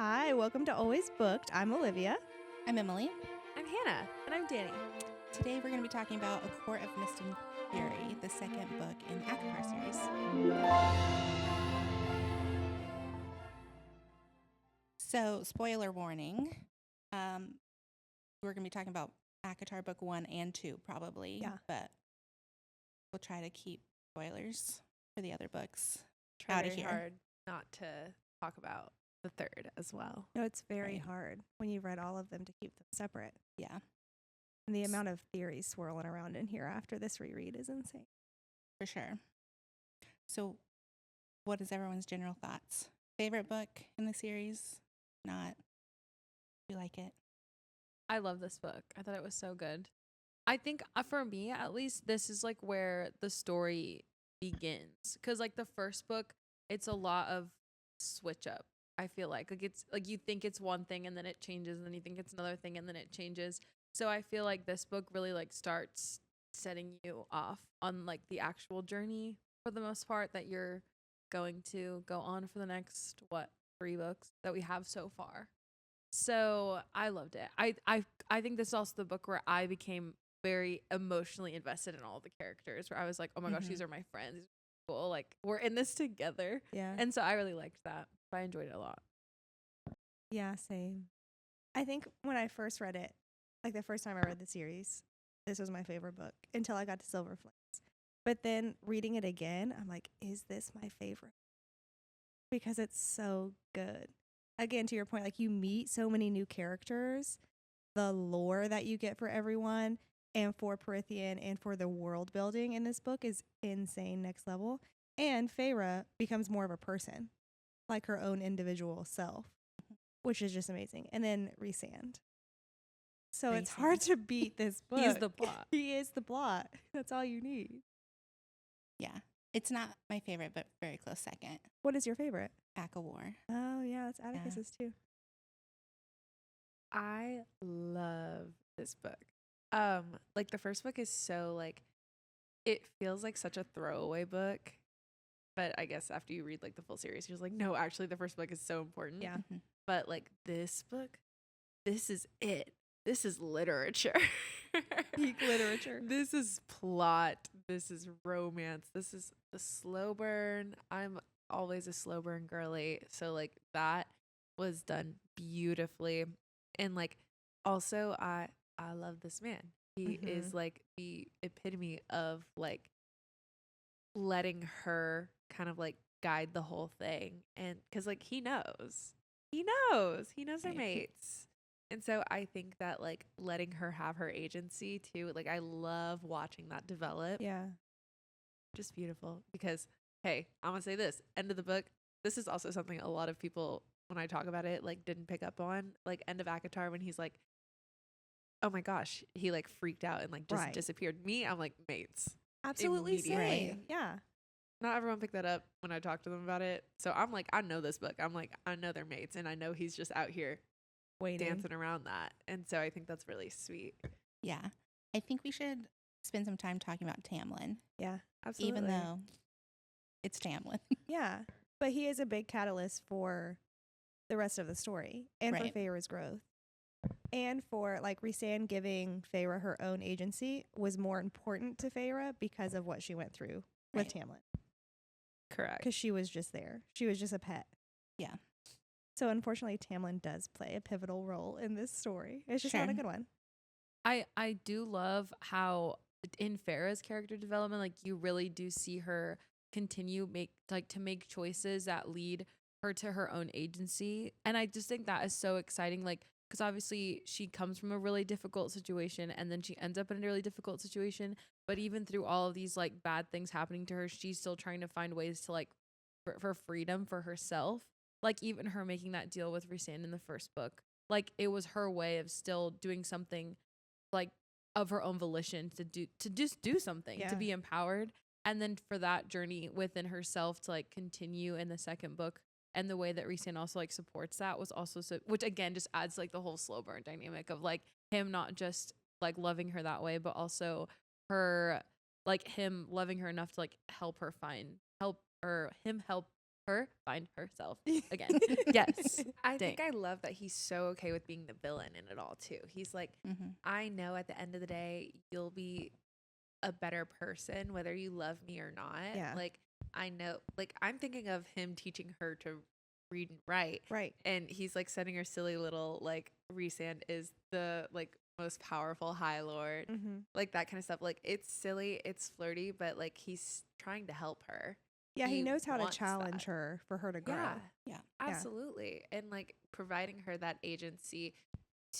Hi, welcome to Always Booked. I'm Olivia. I'm Emily. I'm Hannah. And I'm Danny. Today we're going to be talking about A Court of Mist and Fury, the second book in the ACOMAF series. So, spoiler warning. We're going to be talking about ACOTAR book 1 and 2 probably. Yeah. But we'll try to keep spoilers for the other books Try out of very here. hard not to talk about the third as well. No, it's very Right. hard when you've read all of them to keep them separate. Yeah, And the amount of theories swirling around in here after this reread is insane. for sure. So, what is everyone's general thoughts? Favorite book in the series? Not. You like it? I love this book. I thought it was so good. I think for me, at least, this is like where the story begins. Because like the first book, it's a lot of switch up. I feel like it's like you think it's one thing and then it changes, and then you think it's another thing and then it changes. So I feel like this book really like starts setting you off on like the actual journey for the most part that you're going to go on for the next 3 books that we have so far. So I loved it. I think this is also the book where I became very emotionally invested in all the characters, where I was like, oh my gosh, these are my friends. These are cool. Like we're in this together. Yeah. And so I really liked that. I enjoyed it a lot. Yeah, same. I think when I first read it, like the first time I read the series, this was my favorite book until I got to Silver Flames. But then reading it again, I'm like, is this my favorite? Because it's so good. Again, to your point, like you meet so many new characters, the lore that you get for everyone and for Prythian and for the world building in this book is insane, next level. And Feyre becomes more of a person, like her own individual self, which is just amazing. And then Rhysand. So it's hard to beat this book. He's the plot. He is the plot. That's all you need. Yeah. It's not my favorite, but very close second. What is your favorite? ACOWAR. Oh, yeah, that's Atticus's too. I love this book. Like the first book is so like it feels like such a throwaway book. But I guess after you read like the full series, you're just like, no, actually the first book is so important. Yeah. But like this book, this is it. This is literature. Peak literature. This is plot. This is romance. This is the slow burn. I'm always a slow burn girly. So like that was done beautifully. And like also I love this man. He is like the epitome of like letting her kind of like guide the whole thing. And because like he knows her mates. And so I think that like letting her have her agency too, like I love watching that develop. Yeah. Just beautiful. Because hey, I'm gonna say this, end of the book, this is also something a lot of people when I talk about it like didn't pick up on. Like end of ACOTAR when he's like, oh my gosh, he like freaked out and like just disappeared. Me, I'm like mates. Absolutely same. Right. Yeah. Not everyone picked that up when I talked to them about it. So I'm like, I know this book. I'm like, I know they're mates, and I know he's just out here Waiting. dancing around that. And so I think that's really sweet. Yeah. I think we should spend some time talking about Tamlin, Yeah. Absolutely. even though it's Tamlin. Yeah. But he is a big catalyst for the rest of the story and Right. for Feyre's growth. And for like Rhysand giving Feyre her own agency was more important to Feyre because of what she went through with Tamlin. Correct. Because she was just there. She was just a pet. Yeah. So unfortunately, Tamlin does play a pivotal role in this story. It's just not a good one. I do love how in Farrah's character development, like you really do see her continue to make choices that lead her to her own agency. And I just think that is so exciting. Like, because obviously she comes from a really difficult situation and then she ends up in a really difficult situation. But even through all of these like bad things happening to her, she's still trying to find ways to like for freedom for herself. Like even her making that deal with Rhysand in the first book, like it was her way of still doing something like of her own volition to just do something, to be empowered. And then for that journey within herself to like continue in the second book. And the way that Rhysand also like supports that was also so, which again just adds like the whole slow burn dynamic of like him not just like loving her that way, but also her like him loving her enough to like help her her find herself again. Yes. I Dang. think I love that he's so okay with being the villain in it all too. He's like, Mm-hmm. I know at the end of the day, you'll be a better person, whether you love me or not. Yeah. Like, I know, like, I'm thinking of him teaching her to read and write. Right. And he's like sending her silly little, like, Rhysand is the, like, most powerful High Lord. Mm-hmm. Like, that kind of stuff. Like, it's silly, it's flirty, but, like, he's trying to help her. Yeah, he He knows how to wants challenge that. her for her to grow. Yeah. Yeah. Absolutely. And like providing her that agency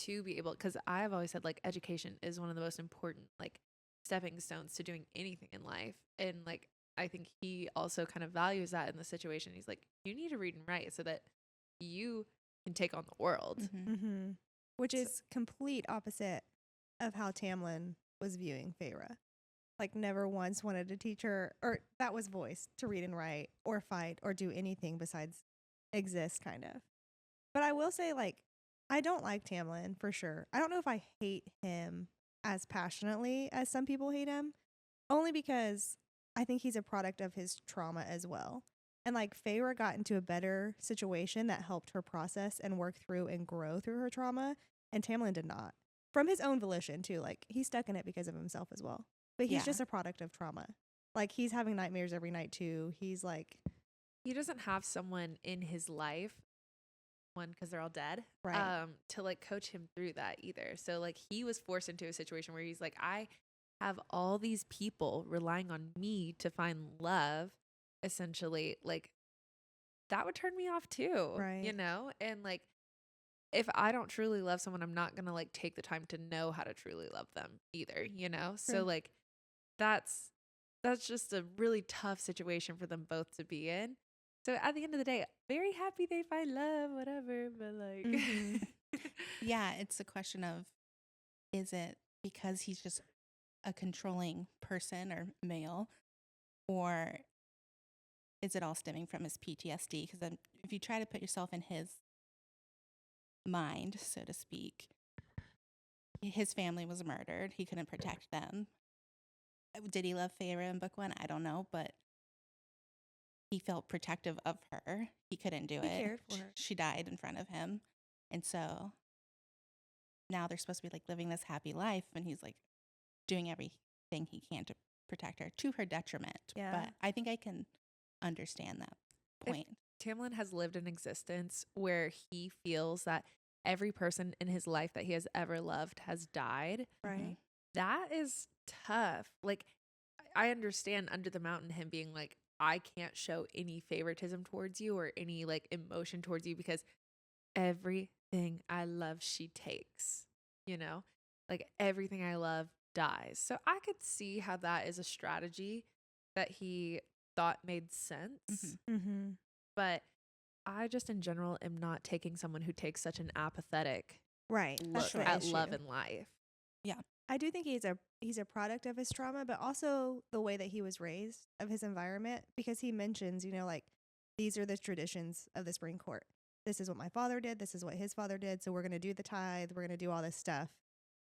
to be able, because I've always said like education is one of the most important like stepping stones to doing anything in life. And like I think he also kind of values that in the situation. He's like, you need to read and write so that you can take on the world. Mm-hmm. Mm-hmm. Which So- is complete opposite of how Tamlin was viewing Feyre. Like never once wanted to teach her, or that was voiced, to read and write or fight or do anything besides exist, kind of. But I will say, like, I don't like Tamlin for sure. I don't know if I hate him as passionately as some people hate him, only because I think he's a product of his trauma as well. And like Feyre got into a better situation that helped her process and work through and grow through her trauma, and Tamlin did not. From his own volition too. Like he's stuck in it because of himself as well. But he's Yeah. just a product of trauma. Like he's having nightmares every night too. He's like, He doesn't have someone in his life, one, because they're all dead, right. to like coach him through that either. So like he was forced into a situation where he's like, I have all these people relying on me to find love, essentially. Like that would turn me off too, Right. you know? And like if I don't truly love someone, I'm not gonna like take the time to know how to truly love them either, you know? So True. like that's just a really tough situation for them both to be in. So at the end of the day, very happy they find love, whatever, but like Mhm. Yeah, it's a question of, is it because he's just a controlling person or male, or is it all stemming from his PTSD? Because if you try to put yourself in his mind, so to speak, his family was murdered. He couldn't protect them. Did he love Feyre in book 1? I don't know, but he felt protective of her. He couldn't do He it. cared for her. She died in front of him. And so now they're supposed to be like living this happy life, and he's like doing everything he can to protect her to her detriment. Yeah. But I think I can understand that point. Tamlin has lived an existence where he feels that every person in his life that he has ever loved has died. Right. That is tough. Like, I understand Under the Mountain him being like, I can't show any favoritism towards you or any like emotion towards you because everything I love, she takes, you know, like everything I love dies. So I could see how that is a strategy that he thought made sense. Mhm. Mm-hmm. But I just in general am not taking someone who takes such an apathetic Right. look That's the at issue. love and life. I do think he's a product of his trauma, but also the way that he was raised, of his environment, because he mentions, you know, like these are the traditions of the Spring Court. This is what my father did. This is what his father did. So we're going to do the tithe. We're going to do all this stuff.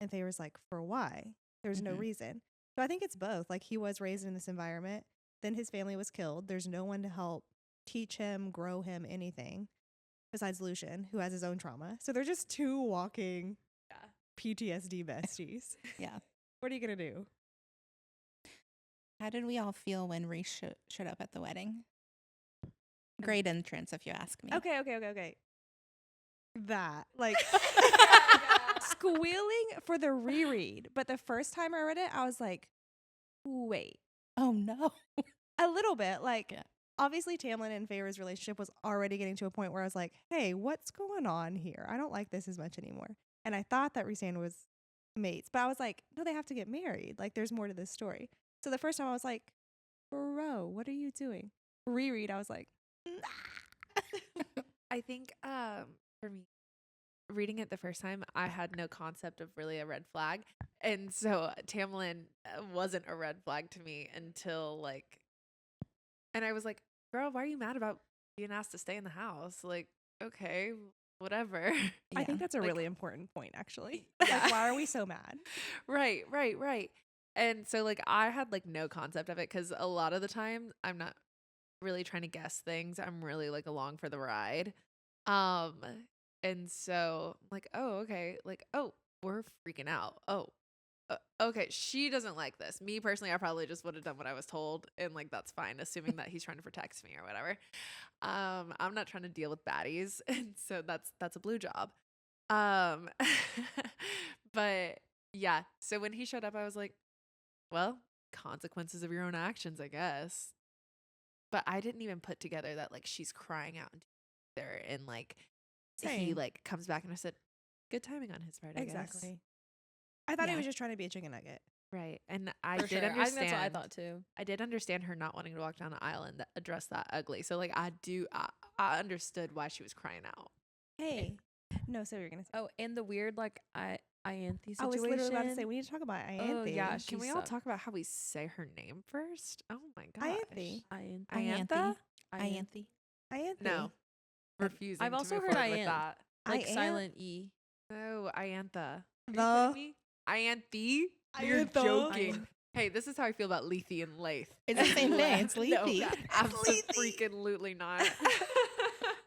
And Feyre's like, for why? There's no Mhm. reason. So I think it's both. Like he was raised in this environment. Then his family was killed. There's no one to help teach him, grow him, anything besides Lucian, who has his own trauma. So they're just two walking Yeah. PTSD besties. Yeah. What are you going to do? How did we all feel when Rhys showed up at the wedding? Great entrance, if you ask me. Okay. That, like, squealing for the reread. But the first time I read it, I was like, wait. Oh, no. A little bit. Like, Yeah. obviously, Tamlin and Feyre's relationship was already getting to a point where I was like, hey, what's going on here? I don't like this as much anymore. And I thought that Rhysand was mates. But I was like, no, they have to get married. Like, there's more to this story. So the first time I was like, bro, what are you doing? Reread, I was like, I think for me, reading it the first time, I had no concept of really a red flag. And so Tamlin wasn't a red flag to me until like, and I was like, girl, why are you mad about being asked to stay in the house? Like, okay, whatever. I think that's a Like- really important point, actually. Yeah. Like, why are we so mad? Right. And so like I had like no concept of it because a lot of the time I'm not really trying to guess things. I'm really like along for the ride. And so I'm like, oh, okay. Like, oh, we're freaking out. Oh, okay. She doesn't like this. Me personally, I probably just would have done what I was told, and like that's fine, assuming that he's trying to protect me or whatever. I'm not trying to deal with baddies, and so that's a blue job. But yeah. So when he showed up, I was like, well, consequences of your own actions, I guess. But I didn't even put together that like she's crying out there, and like he Same. like comes back, and I said, good timing on his part, I guess. Exactly. I thought he Yeah. was just trying to be a chicken nugget. Right. And I For did sure. understand. I think that's what I thought too. I did understand her not wanting to walk down an aisle and address that ugly. So like I understood why she was crying out. Hey. No, so you're going to say. Oh, and the weird like Ianthe situation. I was literally about to say, we need to talk about Ianthe. Oh, yeah, Can we all sucked. talk about how we say her name first? Oh my gosh. Ianthe. Ianthe? Ianthe. Ianthe. No. Refusing. I've to also move heard forward with Ianthe. that. Like Ianthe? silent E. No, Ianthe. Are you The- kidding me? Ianthe? You're Ianthe. joking. Hey, this is how I feel about Lethe and Lathe. It's the same thing. It's No, Lethe. absolutely not.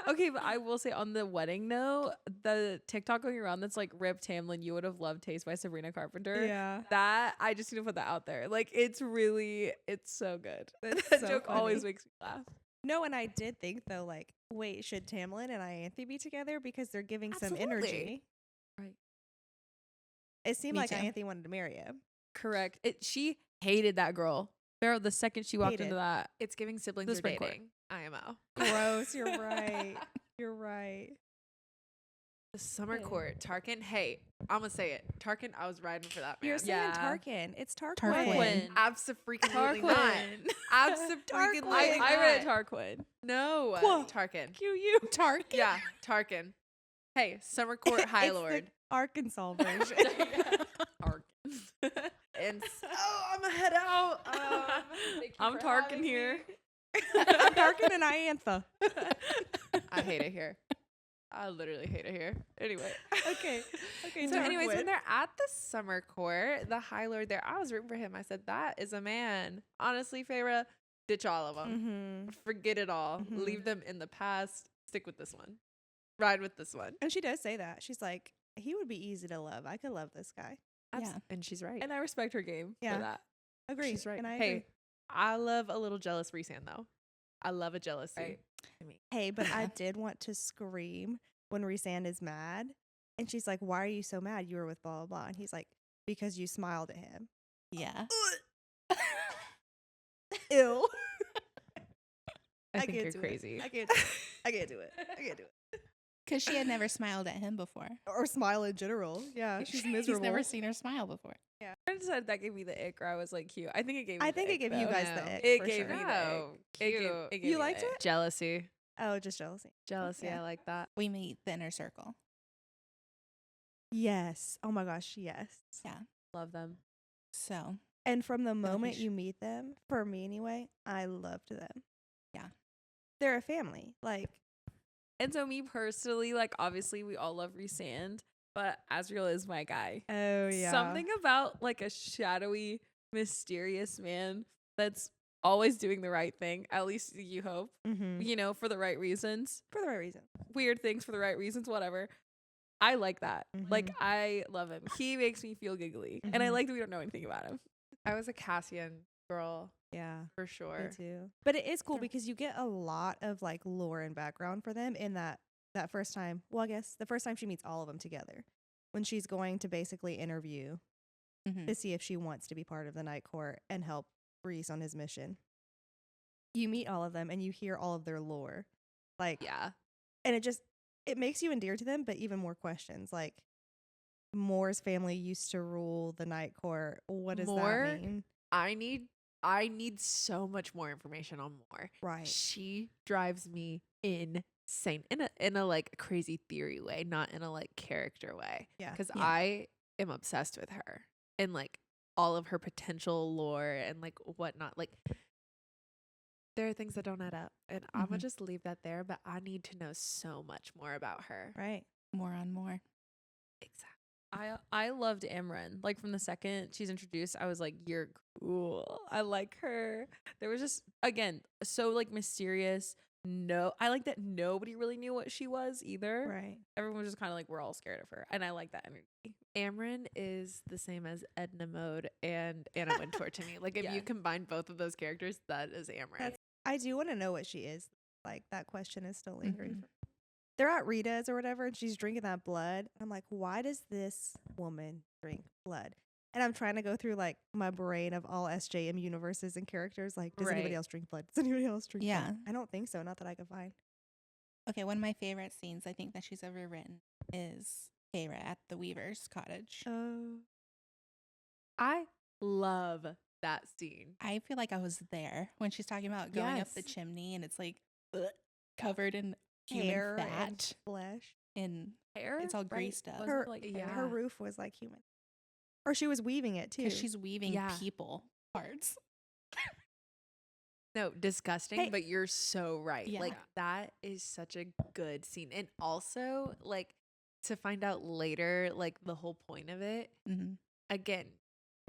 Okay, but I will say on the wedding note, the TikTok going around that's like Rip Tamlin, you would have loved Taste by Sabrina Carpenter. Yeah. That I just need to put that out there. Like it's so good. That's That so joke funny. always makes me laugh. No, and I did think, though, like, wait, should Tamlin and Ianthe be together? Because they're giving some Absolutely. energy. Right. It seemed Me like too. Ianthe wanted to marry him. Correct. She hated that girl. Pharaoh, the second she walked Hated. into that. It's giving siblings The are spring court. dating. IMO. Gross. You're right. You're right. The summer Hey. court. Tarkin. Hey, I'm gonna say it. Tarkin, I was riding for that man. You're saying Yeah. Tarkin. It's Tarquin. Tarquin. Absolutely not. Absolutely Tarquin. I read not. Tarquin. No. Whoa. Tarkin. Q-U. Tarkin. Yeah, Tarkin. Hey, summer court High It's Lord. the Arkansas version. And I'm gonna head out. Thank you I'm for Tarkin having here. me. I'm Tarkin and Ianthe. I hate it here. I literally hate it here. Anyway. Okay. Okay. So anyways, Tarquin. when they're at the summer court, the High Lord there, I was rooting for him. I said, that is a man. Honestly, Feyre, ditch all of them. Mhm. Forget it all. Mhm. Leave them in the past. Stick with this one. Ride with this one. And she does say that. She's like, he would be easy to love. I could love this guy. Yeah. And she's right. And I respect her game Yeah. for that. Agree. She's right. And I Hey, agree. I love a little jealous Rhysand though. I love a jealousy. Right. Hey, but I Yeah. did want to scream when Rhysand is mad. And she's like, why are you so mad? You were with blah, blah, blah. And he's like, because you smiled at him. Yeah. Ew. I think can't you're do it. crazy. I can't do it. I can't do it. I can't do it. Because she had never smiled at him before. Or smile in general. Yeah, she's He's miserable. never seen her smile before. I decided that gave me the ick, or I was like cute. I think it gave me I the think it ick, gave you though. guys No. the ick. It for gave sure. me No, the ick. It gave- cute. it gave You me liked the it? ick. Jealousy. Oh, just jealousy. Jealousy. Yeah. I like that. We meet the inner circle. Yes. Oh my gosh, yes. Yeah. Love them. So, And from the moment Selfish. you meet them, for me anyway, I loved them. Yeah. They're a family. Like, And so me personally, like obviously we all love Rhysand, but Asriel is my guy. oh yeah. Something about like a shadowy, mysterious man that's always doing the right thing. At least you hope, Mm-hmm. you know, for the right reasons. For the right reason. Weird things for the right reasons, whatever. I like that. Like I love him. He makes me feel giggly. And I Mhm. like that we don't know anything about him. I was a Cassian girl Yeah. for sure. Me too. But it is cool Yeah. because you get a lot of like lore and background for them in that first time. Well, I guess the first time she meets all of them together, when she's going to basically interview mhm. to see if she wants to be part of the Night Court and help Rhys on his mission. You meet all of them and you hear all of their lore, like, Yeah. and it makes you endear to them, but even more questions. Like, Moore's family used to rule the Night Court. What does Moore? that mean? I need so much more information on Moore. Right. She drives me insane in a like crazy theory way, not in a like character way. Yeah. Because Yeah. I am obsessed with her and like all of her potential lore and like whatnot. Like there are things that don't add up, and I'm gonna Mhm. just leave that there. But I need to know so much more about her. Right. More on more. Exactly. I loved Amren. Like from the second she's introduced, I was like, you're cool. I like her. There was just again so like mysterious. No, I like that nobody really knew what she was either. Right. Everyone was just kind of like, we're all scared of her, and I like that energy. Amren is the same as Edna Mode and Anna Wintour to me. Like if Yeah. you combine both of those characters, that is Amren. I do want to know what she is. Like that question is still lingering. Mhm. They're at Rita's or whatever, and she's drinking that blood. I'm like, why does this woman drink blood? And I'm trying to go through like my brain of all SJM universes and characters. Like, does anybody Right. else drink blood? Does anybody else drink Yeah. blood? I don't think so. Not that I could find. Okay, one of my favorite scenes I think that she's ever written is Feyre at the Weaver's cottage. Oh. I love that scene. I feel like I was there when she's talking about going up the Yes. chimney and it's like covered in human Hair and fat flesh. and Hair, it's all right? greased up. Wasn't Her, it like yeah. hair? her roof was like human. Or she was weaving it too. because she's weaving Yeah. people parts. No, disgusting, Hey. but you're so right. Yeah. Like that is such a good scene. And also like to find out later like the whole point of it. Mm-hmm. Again,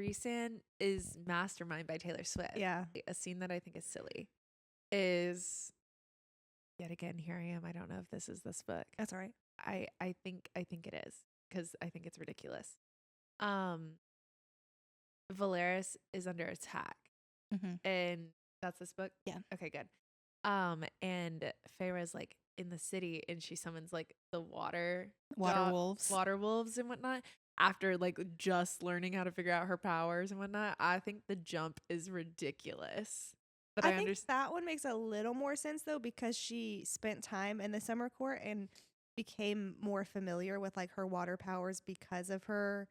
Rhysand is Mastermind by Taylor Swift. Yeah. A scene that I think is silly is yet again here I am. I don't know if this is this book. That's all right. I think it is because I think it's ridiculous. Valeris is under attack, Mm-hmm. and that's this book. Yeah. Okay, good. And Feyre's like in the city, and she summons like the water Wolves. water wolves and whatnot. After like just learning how to figure out her powers and whatnot, I think the jump is ridiculous. But I I think understand. that one makes a little more sense though because she spent time in the summer court and became more familiar with like her water powers because of her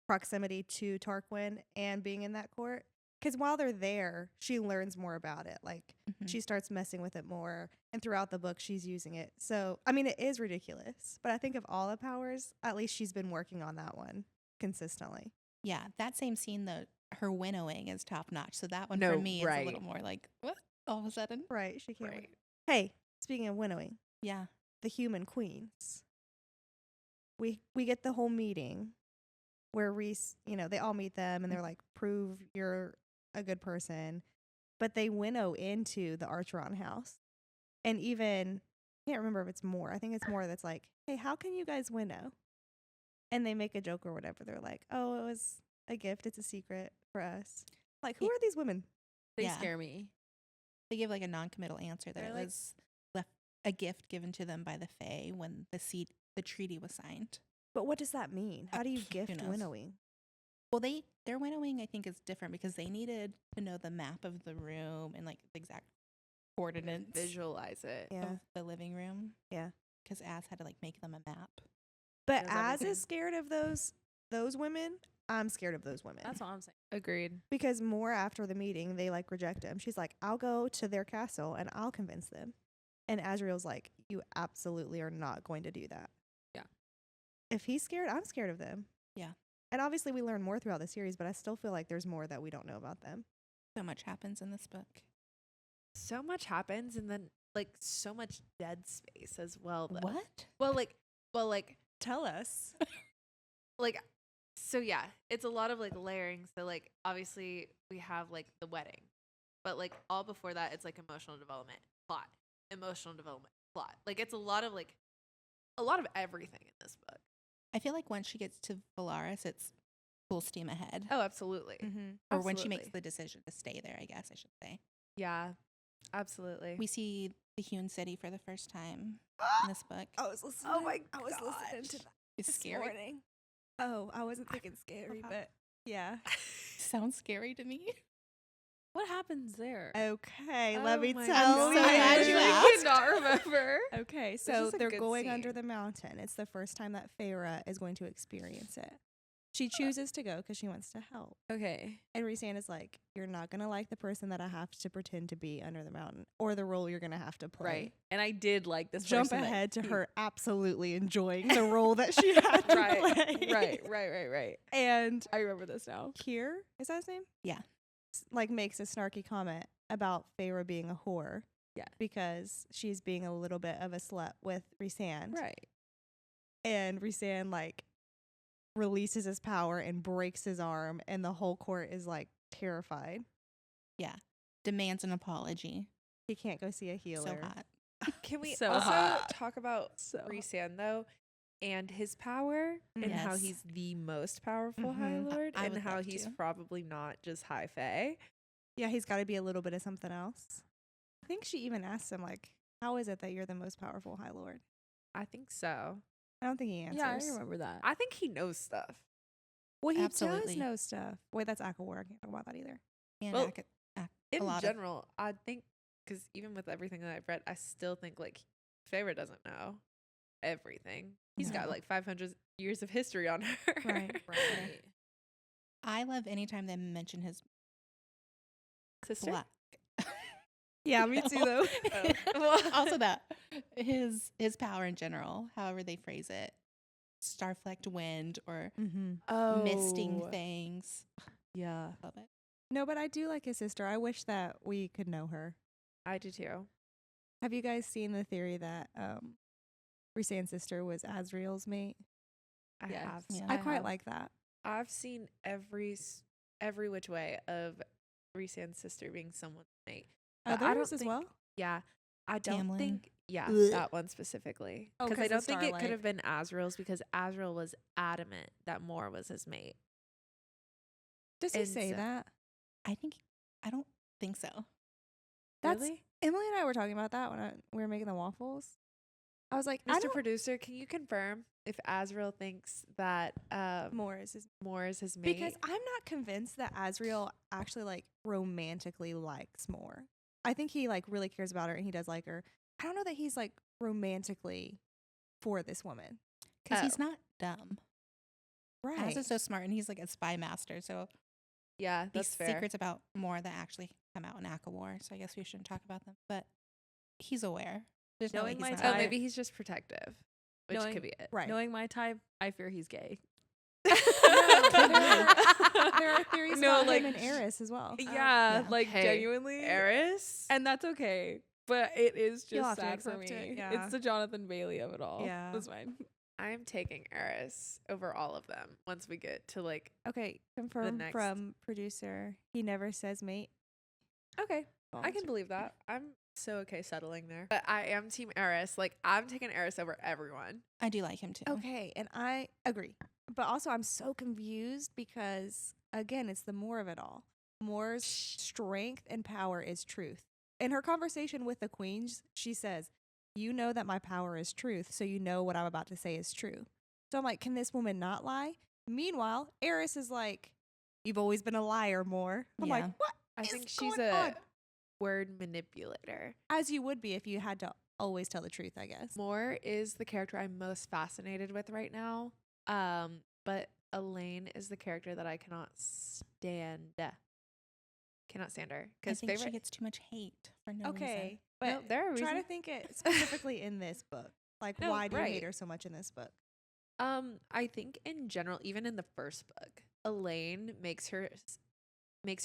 proximity to Tarquin and being in that court. Because while they're there, she learns more about it. Like Mhm. she starts messing with it more, and throughout the book, she's using it. So I mean, it is ridiculous. But I think of all the powers, at least she's been working on that one consistently. Yeah, that same scene though, her winnowing is top notch. So that one No, for me is a right. little more like what all of a sudden. Right? She can't. Right. Hey, speaking of winnowing, Yeah. the human queens. We get the whole meeting where Rhys, they all meet them and they're like, prove you're a good person. But they winnow into the Archeron house. And even, I can't remember if it's more. I think it's more that's like, hey, how can you guys winnow? And they make a joke or whatever. They're like, oh, it was a gift. It's a secret for us. Like, who Yeah. are these women? They Yeah. scare me. They give like a non-committal answer that They're it like- was left a gift given to them by the Fae when the treaty was signed. But what does that mean? How do you Who gift knows? winnowing? Well, their winnowing I think is different because they needed to know the map of the room and like the exact coordinates Visualize it. Yeah. of the living room. Yeah. Because Az had to like make them a map. But Knows Az everything. is scared of those women. I'm scared of those women. That's all I'm saying. Agreed. Because more after the meeting, they like reject him. She's like, I'll go to their castle and I'll convince them. And Azriel's like, you absolutely are not going to do that. Yeah. If he's scared, I'm scared of them. Yeah. And obviously we learn more throughout the series, but I still feel like there's more that we don't know about them. So much happens in this book. So much happens, and then like so much dead space as well. Though. What? Well, like Tell us. like so yeah, it's a lot of like layering. So like obviously we have like the wedding, but like all before that it's like emotional development, plot, emotional development, plot. Like it's a lot of everything in this book. I feel like once she gets to Valaris, it's full steam ahead. Oh, absolutely. Or when she makes absolutely. the decision to stay there, I guess I should say. Yeah, absolutely. We see the Hewn City for the first time in this book. I was listening. Oh my I was listening to gosh. that It's this scary. morning. Oh, I wasn't thinking scary, but yeah. Sounds scary to me. What happens there? Okay, Oh let me my tell I'm you. so glad you asked. cannot remember. Okay, so is a they're good going under scene. the mountain. It's the first time that Feyre is going to experience it. She chooses to go because she wants to help. Okay. And Rhysand is like, you're not going to like the person that I have to pretend to be under the mountain or the role you're going to have to play. Right. And I did like this. Jump person that ahead to he- her absolutely enjoying the role that she had to Right. play. Right. And I remember this now. Kier, is that his name? Yeah. Like makes a snarky comment about Feyre being a whore. Yeah. Because she's being a little bit of a slut with Rhysand. Right. And Rhysand like releases his power and breaks his arm, and the whole court is like terrified. Yeah. Demands an apology. He can't go see a healer. So hot. Can we So also hot. talk about Rhysand though, and his power, and how Yes. he's the most powerful High Mhm. Lord, I and would how love he's to. probably not just High Fae? Yeah, he's got to be a little bit of something else. I think she even asked him, like, how is it that you're the most powerful High Lord? I think so. I don't think he answers. Yeah, I remember that. I think he knows stuff. Well, he does Absolutely. know stuff. Wait, that's ACOMAF. I can't talk about that either. And Well, a In lot general, I think, because even with everything that I've read, I still think like Feyre doesn't know everything. He's got No. like 500 years of history on her. Right. Right. I love anytime they mention his Sister? black. Yeah, me too, though. Well, Also that his power in general, however they phrase it, starflecked wind or Mm-hmm. Oh. misting things. Yeah, Love it. No, but I do like his sister. I wish that we could know her. I do too. Have you guys seen the theory that Rhysand's sister was Azriel's mate? I Yes. have. Yeah. I quite have. like that. I've seen every which way of Rhysand's sister being someone's mate. But I Others don't as think- well? Yeah, I don't Tamlin. think. Yeah, Ugh. that one specifically. Oh, Because 'cause I of don't think it Starlight. could have been Azrael's, because Azrael was adamant that Moore was his mate. Does he And say so- that? I don't think so. That's Really? Emily and I were talking about that when we were making the waffles. I was like, I Mr. don't Producer, can you confirm if Azrael thinks that more is his Moore is his mate? because I'm not convinced that Azriel actually like romantically likes Moore. I think he like really cares about her and he does like her. I don't know that he's like romantically for this woman. Because he's Oh. not dumb. Right. Az is so smart, and he's like a spy master. So yeah, that's these fair. secrets about more that actually come out in ACOWAR. So I guess we shouldn't talk about them. But he's aware. There's no way Knowing he's my not Oh, type- aware. maybe he's just protective, which Knowing- could be it. Right. Knowing my type, I fear he's gay. There are theories No, about like, him and Eris as well. Yeah, Yeah. like Hey, genuinely. Eris? And that's okay. But it is You'll just have to sad for me. accept it, yeah. It's the Jonathan Bailey of it all. Yeah. That's fine. I'm taking Eris over all of them once we get to like. Okay, confirm next- from producer. He never says mate. Okay, I can believe that. I'm so okay settling there. But I am Team Eris. Like, I'm taking Eris over everyone. I do like him too. Okay, and I agree. But also I'm so confused because again, it's the more of it all. Moore's strength and power is truth. In her conversation with the queens, she says, "You know that my power is truth, so you know what I'm about to say is true." So I'm like, can this woman not lie? Meanwhile, Eris is like, "You've always been a liar, Moore." I'm like, Yeah. what? I is think she's going a on? word manipulator. As you would be if you had to always tell the truth, I guess. Moore is the character I'm most fascinated with right now. But Elaine is the character that I cannot stand. Cannot stand her. I Because think she favorite. gets too much hate for no Okay, reason. but No, there are try to reasons. think it specifically in this book. Like, No, why do you right. hate her so much in this book? I think in general, even in the first book, Elaine makes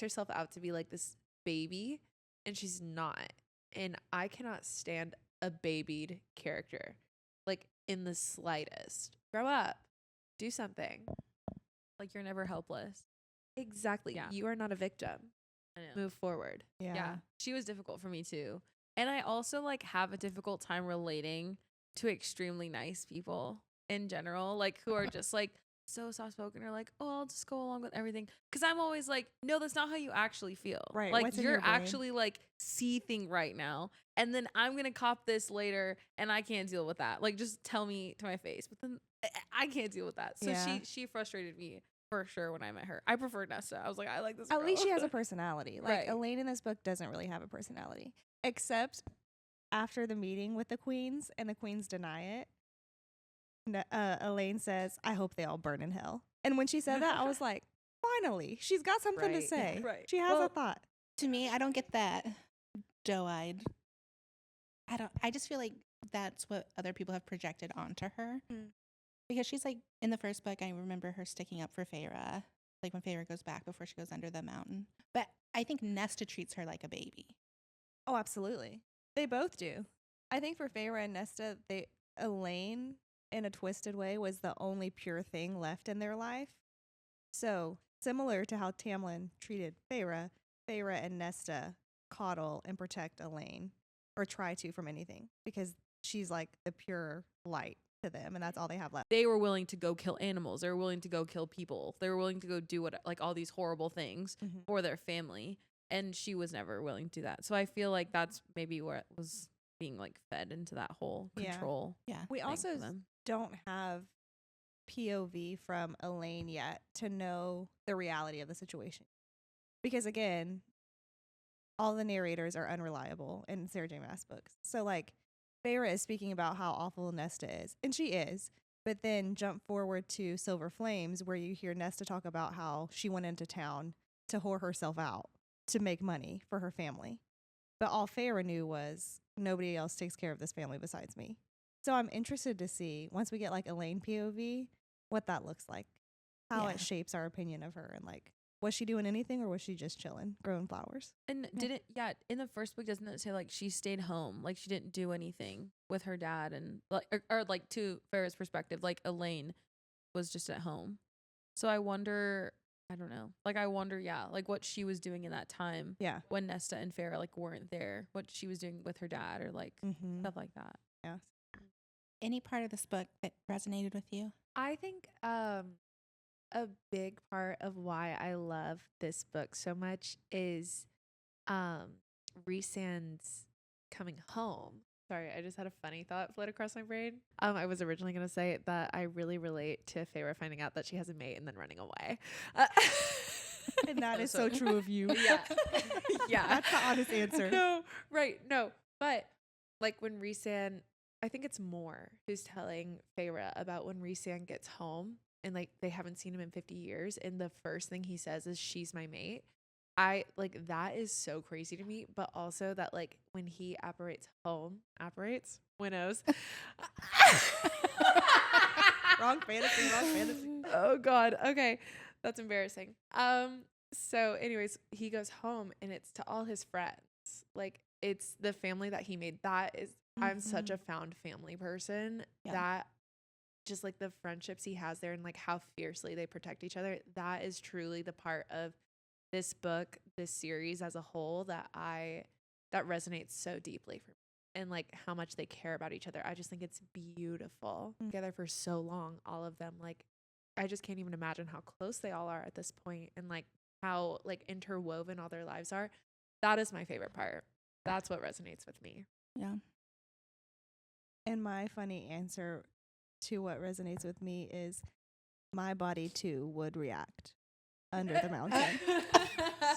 herself out to be like this baby, and she's not. And I cannot stand a babied character, like in the slightest. Grow up, do something. Like you're never helpless. Exactly. Yeah. You are not a victim. I know. Move forward. Yeah. She was difficult for me too. And I also like have a difficult time relating to extremely nice people in general, like who are just like so soft spoken or like, oh, I'll just go along with everything. Cause I'm always like, no, that's not how you actually feel. Right, Like what's in you're your brain? actually like seething right now. And then I'm gonna cop this later and I can't deal with that. Like just tell me to my face. But then I can't deal with that. So Yeah. she frustrated me for sure when I met her. I preferred Nesta. I was like, I like this At girl. least she has a personality. Like, Right. Elaine in this book doesn't really have a personality. Except after the meeting with the queens and the queens deny it. Elaine says, "I hope they all burn in hell." And when she said that, I was like, finally, she's got something to Right. say. Right. She has Well, a thought. To me, I don't get that doe-eyed. I just feel like that's what other people have projected onto her. Mm. Because she's like, in the first book, I remember her sticking up for Feyre, like when Feyre goes back before she goes under the mountain. But I think Nesta treats her like a baby. Oh, absolutely. They both do. I think for Feyre and Nesta, Elaine in a twisted way, was the only pure thing left in their life. So, similar to how Tamlin treated Feyre, Feyre and Nesta coddle and protect Elaine, or try to from anything, because she's like the pure light to them, and that's all they have left. They were willing to go kill animals. They were willing to go kill people. They were willing to go do what, like, all these horrible things Mhm. for their family. And she was never willing to do that. So I feel like that's maybe what was being like fed into that whole Yeah. control. Yeah. We thing also for them. don't have POV from Elaine yet to know the reality of the situation. Because again, all the narrators are unreliable in Sarah J. Maas books. So like Feyre is speaking about how awful Nesta is, and she is. But then jump forward to Silver Flames, where you hear Nesta talk about how she went into town to whore herself out to make money for her family. But all Feyre knew was nobody else takes care of this family besides me. So I'm interested to see, once we get like Elaine POV, what that looks like, how Yeah. it shapes our opinion of her, and like, was she doing anything or was she just chilling, growing flowers? And didn't, in the first book, doesn't it say like she stayed home? Like she didn't do anything with her dad, and like, or like to Farrah's perspective, like Elaine was just at home. So I wonder, I don't know. Like I wonder, like what she was doing in that time Yeah. when Nesta and Feyre like weren't there, what she was doing with her dad or like Mm-hmm. stuff like that. Yeah. Any part of this book that resonated with you? I think a big part of why I love this book so much is Rhysand's coming home. Sorry, I just had a funny thought float across my brain. I was originally going to say that I really relate to Feyre finding out that she has a mate and then running away. And that is so true of you. Yeah. Yeah. That's the honest answer. No, right. No. But like when Rhysand, I think it's Moore who's telling Feyre about when Rhysand gets home and like they haven't seen him in 50 years. And the first thing he says is, she's my mate. I like that is so crazy to me. But also that like when he winnows. Wrong fantasy. Oh God. Okay. That's embarrassing. So anyways, he goes home and it's to all his friends. Like it's the family that he made. That is, I'm such a found family person. Yeah. That just like the friendships he has there and like how fiercely they protect each other. That is truly the part of this book, this series as a whole that resonates so deeply for me. And like how much they care about each other. I just think it's beautiful. Together for so long, all of them. Like I just can't even imagine how close they all are at this point and like how like interwoven all their lives are. That is my favorite part. That's what resonates with me. Yeah. And my funny answer to what resonates with me is my body too would react under the mountain.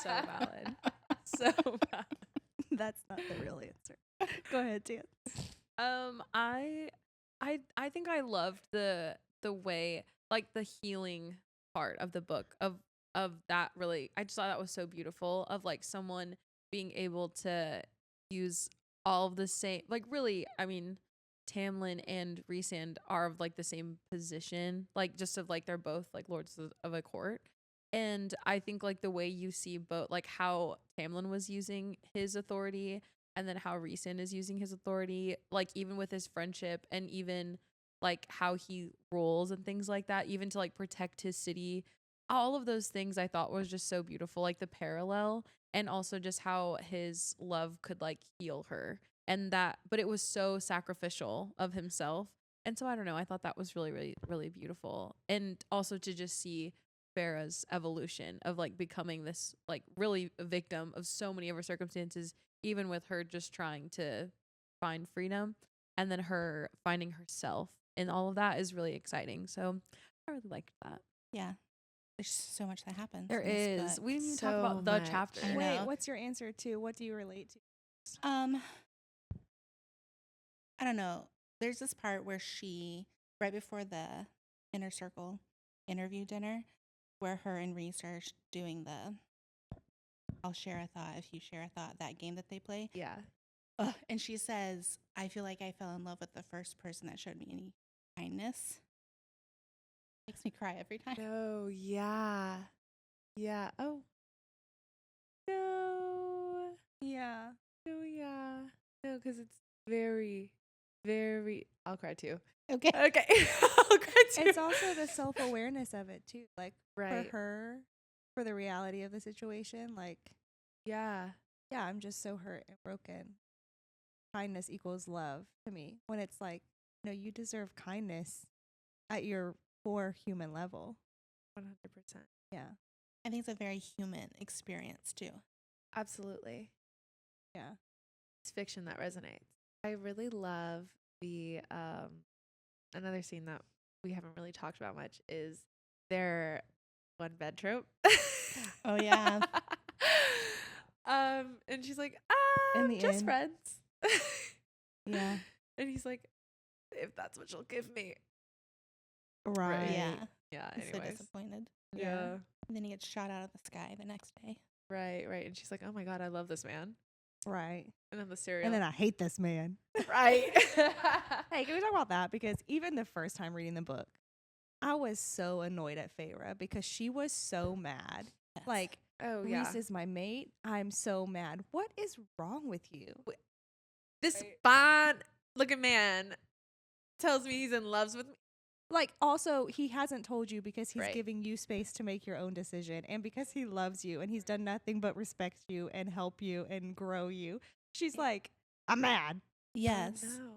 So valid. So valid. That's not the real answer. Go ahead, Dan. I think I loved the way, like the healing part of the book of that. Really, I just thought that was so beautiful, of like someone being able to use all of the same, like really, I mean, Tamlin and Rhysand are of like the same position, like just of like they're both like lords of a court. And I think like the way you see both, like how Tamlin was using his authority and then how Rhysand is using his authority, like even with his friendship and even like how he rules and things like that, even to like protect his city, all of those things I thought was just so beautiful, like the parallel, and also just how his love could like heal her, and that, but it was so sacrificial of himself. And so I don't know, I thought that was really, really, really beautiful. And also to just see Farrah's evolution of like becoming this like really a victim of so many of her circumstances, even with her just trying to find freedom, and then her finding herself, and all of that is really exciting. So I really liked that. Yeah. There's so much that happens. There in this is. book. We didn't even talk So about the much. chapter. I Wait, know. what's your answer to? What do you relate to? I don't know. There's this part where she, right before the inner circle interview dinner, where her and Rhys are doing the I'll share a thought if you share a thought, that game that they play. Yeah. And she says, I feel like I fell in love with the first person that showed me any kindness. Makes me cry every time. No, yeah. Yeah. Oh. No. Yeah. No, yeah. No, because it's very, very, I'll cry too. Okay. Okay. I'll grant you. It's also the self-awareness of it too. Like right. for her, for the reality of the situation, like, Yeah. yeah, I'm just so hurt and broken. Kindness equals love to me. When it's like, no, you deserve kindness at your core human level. 100%. Yeah. I think it's a very human experience too. Absolutely. Yeah. It's fiction that resonates. I really love the another scene that we haven't really talked about much is their one bed trope. Oh, yeah. And she's like, In the just end. friends. Yeah. And he's like, if that's what you'll give me. Right. Yeah. Yeah. He's so Anyways. disappointed. Yeah. And then he gets shot out of the sky the next day. Right. Right. And she's like, oh my God, I love this man. Right. And then the cereal. And then I hate this man. right. Hey, can we talk about that? Because even the first time reading the book, I was so annoyed at Feyre because she was so mad. Yes. Like, Oh yeah. Rhys is my mate. I'm so mad. What is wrong with you? This fine looking man tells me he's in love with me. Like, also, he hasn't told you because he's Right. giving you space to make your own decision and because he loves you and he's done nothing but respect you and help you and grow you. She's like, I'm mad. Yes. Oh, no.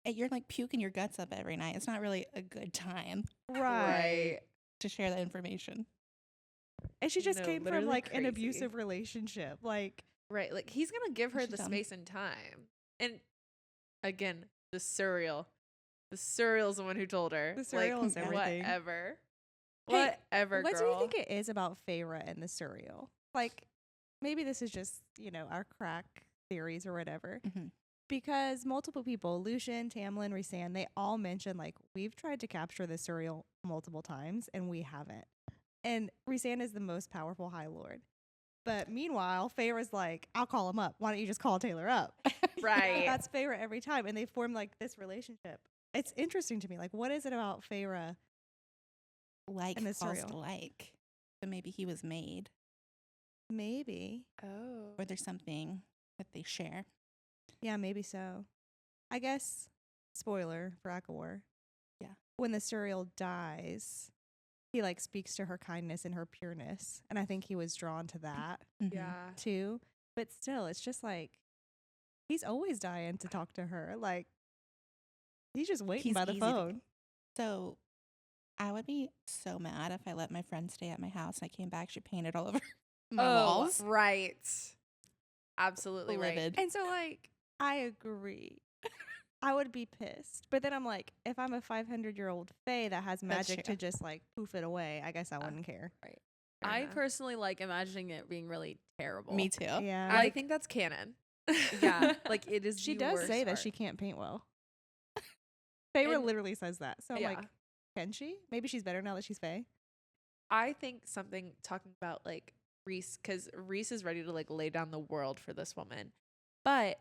And you're like puking your guts up every night. It's not really a good time Right. to share that information. And she just No, came from literally like an crazy. abusive relationship. Like, Right. Like he's gonna give her She's the dumb. space and time. And again, the surreal. The surreal's the one who told her. The surreal is like, everything. Whatever. Hey, Whatever, what girl. do you think it is about Feyre and the surreal? Like, maybe this is just, our crack theories or whatever. Mm-hmm. Because multiple people, Lucian, Tamlin, Rhysand, they all mention, like, we've tried to capture the surreal multiple times and we haven't. And Rhysand is the most powerful High Lord. But meanwhile, Feyre's like, I'll call him up. Why don't you just call Taylor up? Right. That's Feyre every time. And they form, like, this relationship. It's interesting to me. Like, what is it about Feyre? Like And the falls cereal. to like. So maybe he was made, Maybe. Oh. or there's something that they share. Yeah, maybe so. I guess, spoiler for ACOMAF. Yeah. When the surreal dies, he like speaks to her kindness and her pureness. And I think he was drawn to that Mhm. Yeah. too. But still, it's just like, he's always dying to talk to her. Like, he's just waiting He's by the easy to- phone. So I would be so mad if I let my friend stay at my house and I came back, she painted all over my walls. Right. Absolutely Livid. And so, like, I agree. I would be pissed. But then I'm like, if I'm a 500-year-old fae that has That's magic true. to just like poof it away, I guess I wouldn't care. Fair I enough. personally like imagining it being really terrible. Me too. Yeah. I think that's canon. Yeah, like it is. She the does worst say that part. she can't paint well. Feyre And- literally says that. So I'm Yeah. like, can she? Maybe she's better now that she's fae. I think something talking about like Rhys, because Rhys is ready to like lay down the world for this woman, but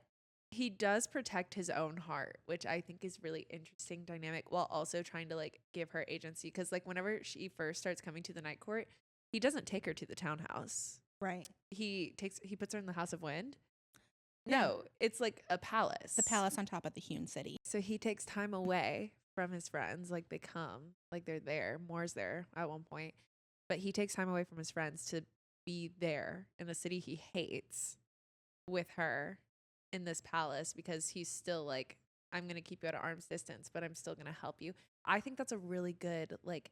he does protect his own heart, which I think is really interesting dynamic, while also trying to like give her agency. Because like whenever she first starts coming to the night court, he doesn't take her to the townhouse. Right. He puts her in the House of Wind. Yeah. No, it's like a palace. The palace on top of the hewn city. So he takes time away from his friends. Like they come, like they're there. Moore's there at one point. But he takes time away from his friends to be there in the city he hates with her in this palace because he's still like, I'm going to keep you at arm's distance, but I'm still going to help you. I think that's a really good, like,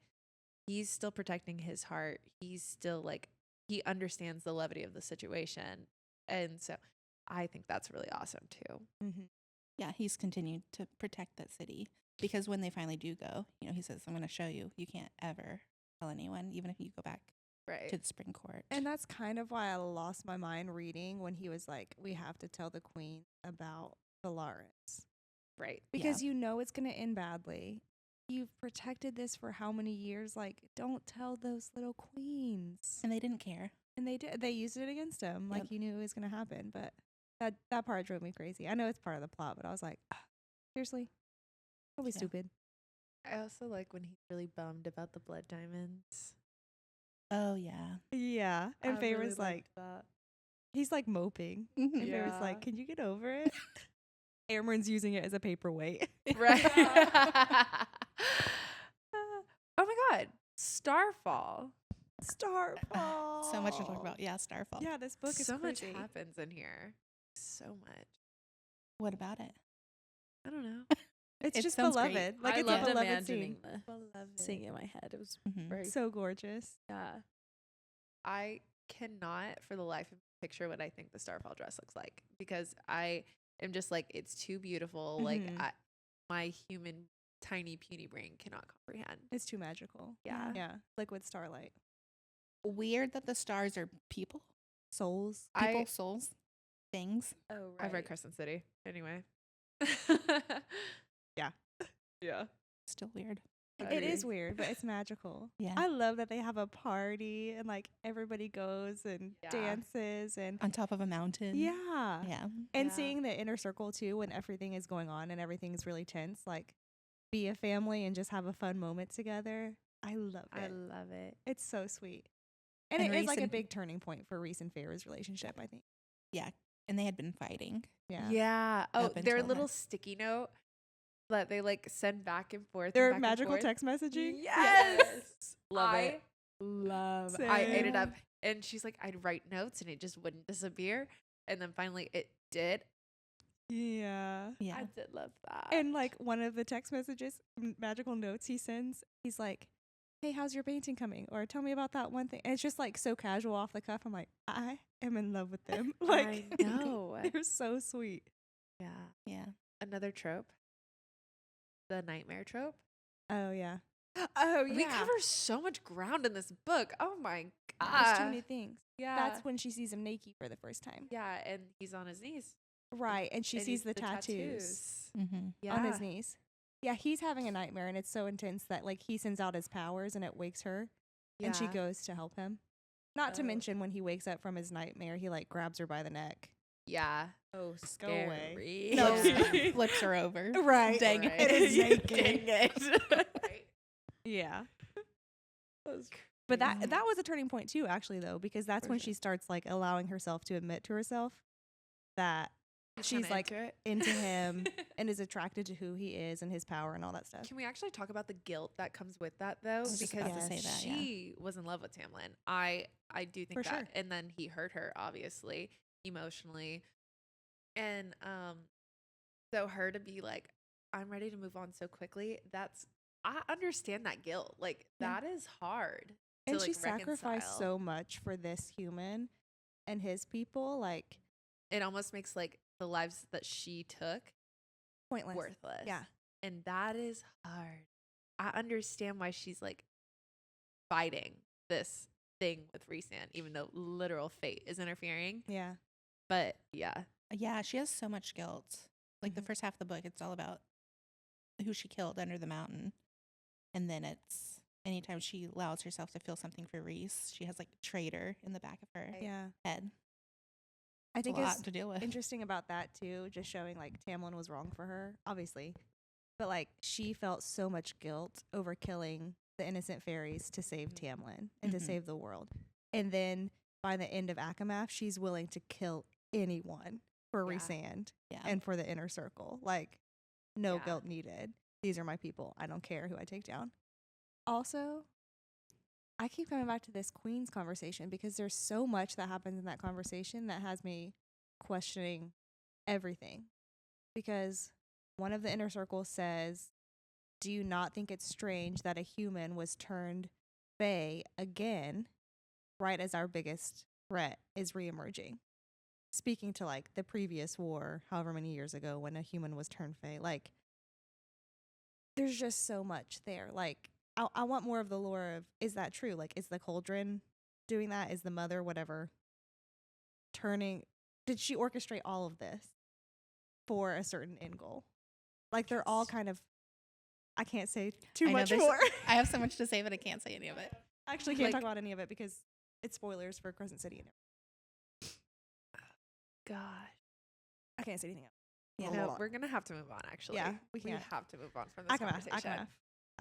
he's still protecting his heart. He's still like, he understands the levity of the situation. And so I think that's really awesome too. Mm-hmm. Yeah, he's continued to protect that city because when they finally do go, he says, I'm going to show you. You can't ever tell anyone, even if you go back Right. to the spring court. And that's kind of why I lost my mind reading when he was like, we have to tell the queen about Valaris. Right. Because it's going to end badly. You've protected this for how many years? Like, don't tell those little queens. And they didn't care. And they did. They used it against him. Like, Yep. you knew it was going to happen. But that part drove me crazy. I know it's part of the plot, but I was like, seriously? Don't be Yeah. stupid. I also like when he's really bummed about the blood diamonds. Oh, yeah. Yeah. And I Feyre's really like, liked that. he's like moping. Mhm. And Feyre's Yeah. like, can you get over it? Cameron's using it as a paperweight. Right. Oh my God. Starfall. Starfall. So much to talk about. Yeah, Starfall. Yeah, this book is so crazy. much happens in here. So much. What about it? I don't know. It's It just sounds great. beloved. Like I it's loved a beloved imagining scene. seeing it in my head. It was Mhm. very So gorgeous. yeah. I cannot for the life of me picture what I think the Starfall dress looks like because I am just like, it's too beautiful. Like Mhm. my human tiny puny brain cannot comprehend. It's too magical. Yeah. Yeah. Liquid starlight. Weird that the stars are people. Souls. People, souls, things. Oh I've read Crescent City. Anyway. Yeah. Yeah. Still weird. It is weird, but it's magical. Yeah. I love that they have a party and like everybody goes and Yeah. dances and On top of a mountain. yeah. Yeah. And Yeah. seeing the inner circle too when everything is going on and everything's really tense, like be a family and just have a fun moment together. I love it. I love it. It's so sweet. And And it is like a Rhysand- big turning point for Rhys and Feyre's relationship, I think. Yeah. And they had been fighting. Yeah. Yeah. Oh, Up their until little that. sticky note that they like send back and forth. Their and back and magical forth. text messaging. Yes. Love I it. love. I ate it Same. up, and she's like, I'd write notes, and it just wouldn't disappear, and then finally it did. Yeah. Yeah. I did love that. And like one of the text messages, magical notes he sends, he's like, "Hey, how's your painting coming?" Or "Tell me about that one thing." And it's just like so casual off the cuff. I'm like, I am in love with them. Like, I know. they're so sweet. Yeah. Yeah. Another trope. The nightmare trope. Oh yeah. Oh yeah. We cover so much ground in this book. Oh my There's too god. many things. Yeah. That's when she sees him naked for the first time. Yeah, and he's on his knees. Right. And she and sees he's- the tattoos Mm-hmm. Yeah. on his knees. Yeah, he's having a nightmare and it's so intense that like he sends out his powers and it wakes her and she Yeah. goes to help him. Not to Oh. mention when he wakes up from his nightmare, he like grabs her by the neck. Yeah. Oh, Go away. scary. No. Flips, flips her over. Right. Dang Right. it. It is naked. Dang it. Right. Yeah. But that was a turning point too, actually, though, because that's For when sure. she starts like allowing herself to admit to herself that she's kinda like into it. into him and is attracted to who he is and his power and all that stuff. Can we actually talk about the guilt that comes with that though? was just Because about to say that, yeah. she was in love with Tamlin. I do think For that. sure. And then he hurt her, obviously, emotionally. And so her to be like, I'm ready to move on so quickly, I understand that guilt. Like Yeah. that is hard. And to, she like, sacrificed reconcile. so much for this human and his people, like It almost makes like the lives that she took pointless. worthless. Yeah. And that is hard. I understand why she's like fighting this thing with Rhysand, even though literal fate is interfering. Yeah. But yeah. Yeah, she has so much guilt. Like the Mhm. first half of the book, it's all about who she killed under the mountain. And then it's anytime she allows herself to feel something for Rhys, she has like traitor in the back of her Yeah. head. I It's a think lot it's to deal with. interesting about that too, just showing like Tamlin was wrong for her, obviously. But like she felt so much guilt over killing the innocent fairies to save Tamlin and to Mhm. save the world. And then by the end of ACOMAF, she's willing to kill anyone for Yeah. Rhysand Yeah. and for the inner circle. Like no Yeah. guilt needed. These are my people. I don't care who I take down. Also, I keep coming back to this Queen's conversation because there's so much that happens in that conversation that has me questioning everything. Because one of the inner circle says, "Do you not think it's strange that a human was turned Fae again right as our biggest threat is reemerging?" Speaking to like the previous war, however many years ago, when a human was turned Fae, like there's just so much there. Like I want more of the lore of, is that true? Like, is the cauldron doing that? Is the mother, whatever, turning? Did she orchestrate all of this for a certain end goal? Like they're all kind of. I can't say too I know much there's- more. I have so much to say, but I can't say any of it. I actually can't Like- talk about any of it because it's spoilers for Crescent City. And Gosh. I can't say anything else. Yeah. No, we're gonna have to move on. Actually, Yeah, we we can't. have to move on from this conversation.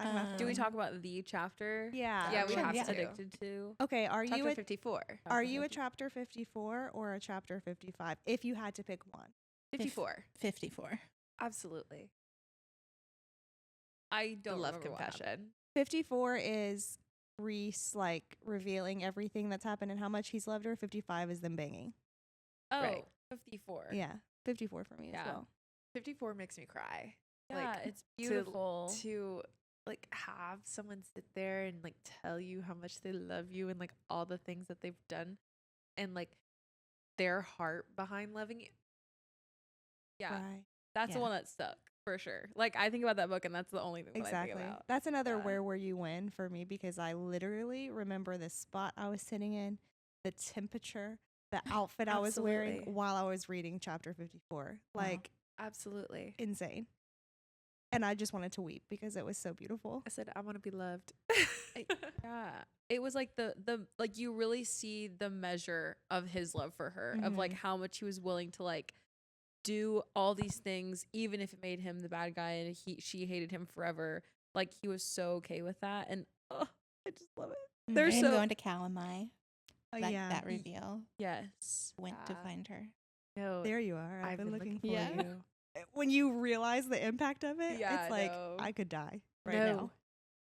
ACOMAF. Do we Um, talk about the chapter? Yeah. Yeah, we Sure, have yeah. to. Addicted to. Okay, are Chapter you a 54. are you a chapter 54 or a chapter 55 if you had to pick one? 54. 54. Absolutely. I The don't love remember what happened. confession. 54 is Rhys like revealing everything that's happened and how much he's loved her. 55 is them banging. Oh, Right. 54. Yeah, 54 for me as Yeah. well. 54 makes me cry. Yeah, Like, it's beautiful. To like have someone sit there and like tell you how much they love you and like all the things that they've done and like their heart behind loving you. Yeah, Right. that's the Yeah. one that stuck for sure. Like I think about that book, and that's the only thing that I Exactly. think about. That's another Yeah. where were you when for me because I literally remember the spot I was sitting in, the temperature, the outfit I was wearing Absolutely. while I was reading chapter 54. Wow. Like Absolutely. insane. And I just wanted to weep because it was so beautiful. I said I want to be loved. Yeah, it was like the like you really see the measure of his love for her, of like Mhm. how much he was willing to like do all these things, even if it made him the bad guy and she hated him forever. Like he was so okay with that, and oh, I just love it. They're And so going to Calamai. Oh, Like yeah. that reveal. yes. Went to Yeah. find her. No, There you are. I've been looking for Yeah. you. When you realize the impact of it, Yeah, it's I like know. I could die right No. now.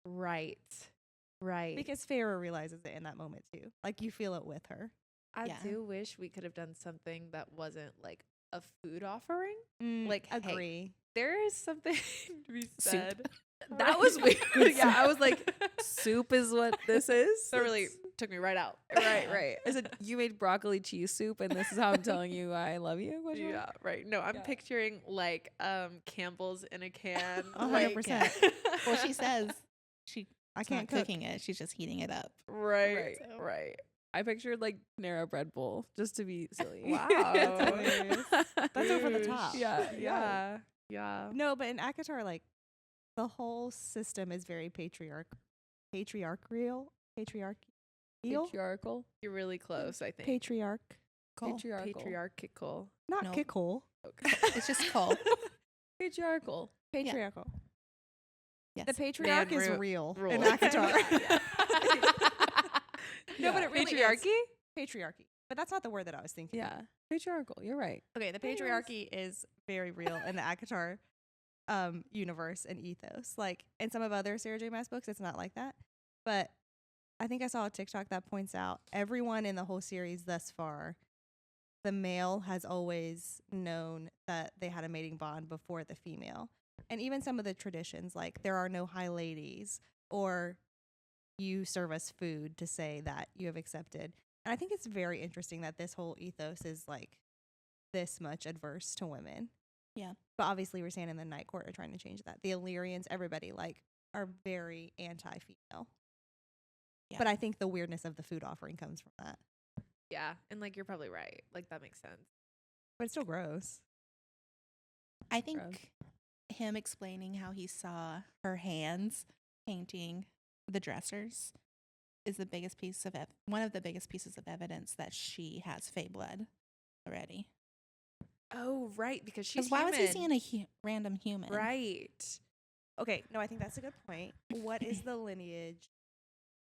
Right. Because Feyre realizes it in that moment too. Like you feel it with her. I Yeah. do wish we could have done something that wasn't like a food offering. Mm, Like, hey, agree. There is something to be said. That was Right. weird. Yeah, I was like, soup is what this is. That really took me right out. right. I said you made broccoli cheese soup, and this is how I'm telling you I love you. Question Yeah, mark? right. No, I'm Yeah. picturing like Campbell's in a can. 100%. Well, she says she I not can't cook. cooking it. She's just heating it up. Right. So- Right. I pictured like Panera Bread bowl just to be silly. Wow. That's hilarious. That's over the Douche. top. Yeah. Yeah. No, but in ACOTAR, like the whole system is very patriarchal. Patriarchal. You're really close, I think. Patriarchal. Patriarchal. Not Nope. kickle. Okay. It's just Cole. Patriarchal. Patriarchal. Yes. The patriarch is ru- real rule. in ACOTAR. Yeah. No, but it really Patriarchy? is. Patriarchy. But that's not the word that I was thinking. Yeah. Patriarchal. You're right. Okay, the Anyways. patriarchy is very real in the ACOTAR universe and ethos. Like in some of other Sarah J. Maas books, it's not like that. But I think I saw a TikTok that points out everyone in the whole series thus far, the male has always known that they had a mating bond before the female. And even some of the traditions, like there are no high ladies or you serve us food to say that you have accepted. And I think it's very interesting that this whole ethos is like this much adverse to women. Yeah. But obviously we're saying in the Night Court are trying to change that. The Illyrians, everybody like are very anti-female. Yeah. But I think the weirdness of the food offering comes from that. Yeah. And like you're probably right. Like that makes sense. But it's still gross. I think Gross. him explaining how he saw her hands painting the dressers is the biggest piece of one of the biggest pieces of evidence that she has Fey blood already. Oh, right. Because she's Because why was he human. seeing a random human? Right. Okay, no, I think that's a good point. What is the lineage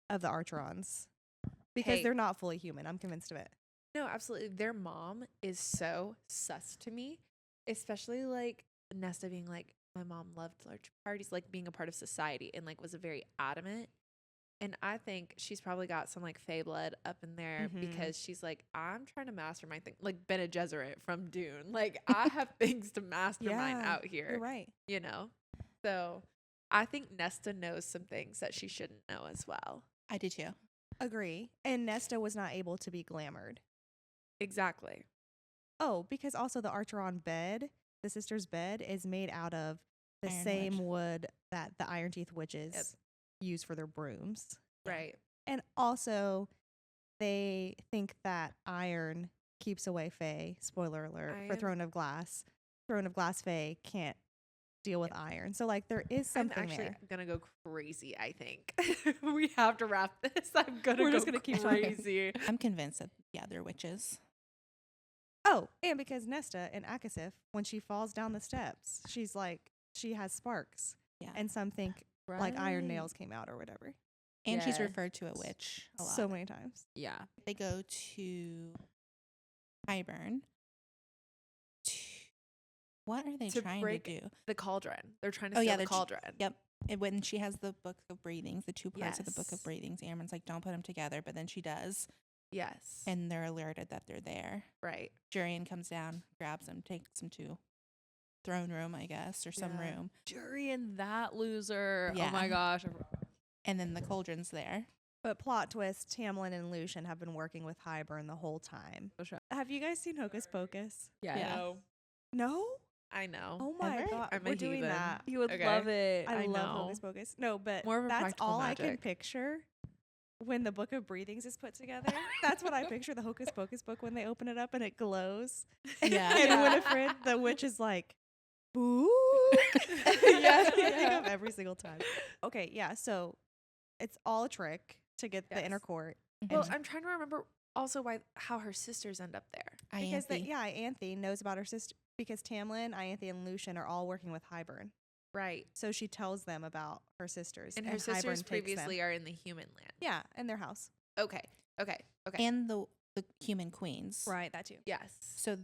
of the Archerons? Because Hey. they're not fully human. I'm convinced of it. No, absolutely. Their mom is so sus to me, especially like Nesta being like, my mom loved large parties, like being a part of society and like was a very adamant. And I think she's probably got some like Fey blood up in there Mhm. because she's like, I'm trying to mastermind things like Bene Gesserit from Dune. Like I have things to mastermind Yeah, out here, You're right. you know? So I think Nesta knows some things that she shouldn't know as well. I do too. Agree. And Nesta was not able to be glamored. Exactly. Oh, because also the Archeron bed, the sister's bed, is made out of the Ironwood. same wood that the Iron Teeth witches use for their brooms. Right. And also, they think that iron keeps away Fae. Spoiler alert I for am- Throne of Glass. Throne of Glass Fae can't deal with iron. So, like, there is something I'm actually there. gonna go crazy. I think we have to wrap this. I'm gonna We're go just gonna keep talking. crazy. I'm convinced that, yeah, they're witches. Oh, and because Nesta in Akasif, when she falls down the steps, she's like, she has sparks. Yeah. And some think like iron nails came out or whatever. And she's Yeah. referred to a witch a lot. So many times. Yeah. They go to Highburn. what are they To trying break to do? the cauldron. They're trying to Oh, steal yeah, the they're cauldron. Yep. When she has the book of breathings, the two parts of the book of Yes. breathings, Amron's like, don't put them together, but then she does, Yes. and they're alerted that they're there. right. Jurian comes down, grabs them, takes them to throne room, I guess, or some Yeah. room, Jury and that loser. Yeah. Oh my gosh. and then the cauldron's there. But plot twist, Tamlin and Lucian have been working with Hybern the whole time. Oh, sure. Have you guys seen Hocus Pocus? Yeah. Yeah. I know. No? I know. Oh my Ever? god. I'm a We're doing heathen. that. You would Okay. love it. I love know. Hocus Pocus. No, but More of a that's practical all I can magic. picture when the Book of Breathings is put together. That's what I picture the Hocus Pocus book when they open it up and it glows. Yeah. And Yeah. Winifred, the witch, is like, boo. Yeah, That's what I think yeah. of every single time. Okay, yeah. So it's all a trick to get the inner Yes. court. Well, And I'm trying to remember also how her sisters end up there. Because Ianthe. Ianthe knows about her sister because Tamlin, Ianthe, and Lucian are all working with Hybern. Right. So she tells them about her sisters. And her Hybern sisters takes previously them. are in the human land. Yeah, in their house. Okay. and the human queens. Right, that too. Yes. So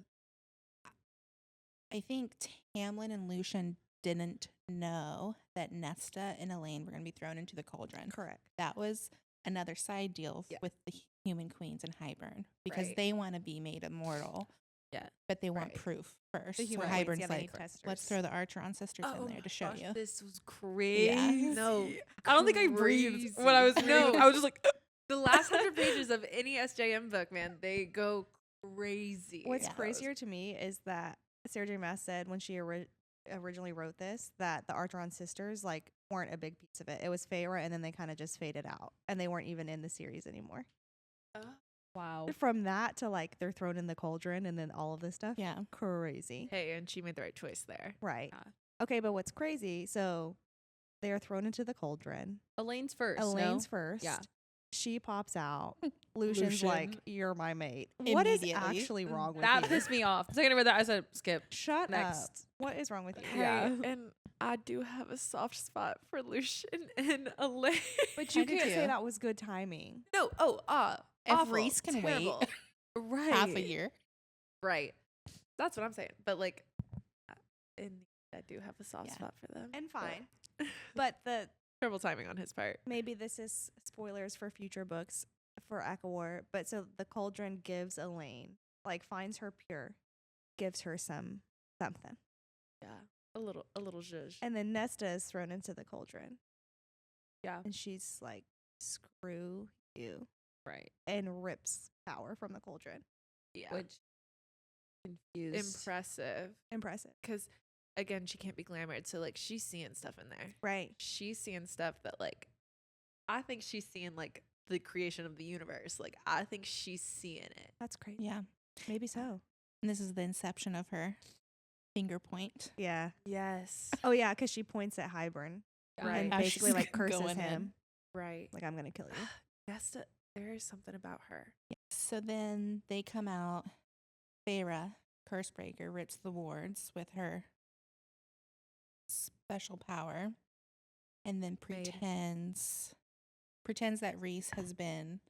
I think Tamlin and Lucian didn't know that Nesta and Elaine were going to be thrown into the cauldron. Correct. That was another side deal Yeah. with the human queens and Hybern because Right. they want to be made immortal. Yeah. But they want Right. proof first. The So human queens, Hybern's yeah, they like, need testers. let's throw the Archeron sisters in there to show you. This was crazy. No. I don't think I breathed when I was Crazy. reading. No. I was just like, The last 100 pages of any SJM book, man, they go crazy. What's Yeah. crazier to me is that Sarah J. Maas said when she originally wrote this that the Archeron sisters like weren't a big piece of it. It was Feyre, and then they kind of just faded out, and they weren't even in the series anymore. wow. From that to like they're thrown in the cauldron, and then all of this stuff. Yeah. Crazy. Hey, and she made the right choice there. Right. Yeah. Okay, but what's crazy? So they are thrown into the cauldron. Elaine's first. Elaine's no? first. Yeah. She pops out. Lucian's Lucian. like, "You're my mate." What is Immediately. actually wrong with That you? pissed me off. The second I read that, I said, skip. Shut up. Next. What is wrong with you? Hey, Yeah. and I do have a soft spot for Lucian and Elaine. But you I do can't say too. that was good timing. no, If awful, Rhys can wait terrible. Right. half a year. Right. That's what I'm saying. But like, and I do have a soft Yeah. spot for them. And but- fine. But the Terrible timing on his part. maybe this is spoilers for future books for Echo but so the cauldron gives Elaine, like finds her pure, gives her something. Yeah. A little zhuzh. And then Nesta is thrown into the cauldron. Yeah. And she's like, screw you. Right. And rips power from the cauldron. Yeah. Which confused. Impressive. Impressive. Because again, she can't be glamored. So like she's seeing stuff in there. Right. She's seeing stuff that like I think she's seeing like the creation of the universe. Like I think she's seeing it. That's crazy. Yeah. Maybe so. And this is the inception of her finger point. Yeah. Yes. Oh, yeah, because she points at Hybern Right. and As basically she's like curses going in. him. Right. Like, I'm going to kill you. Nesta, there is something about her. So then they come out. Feyre, Cursebreaker, rips the wards with her special power, and then Maid. pretends that Rhys has been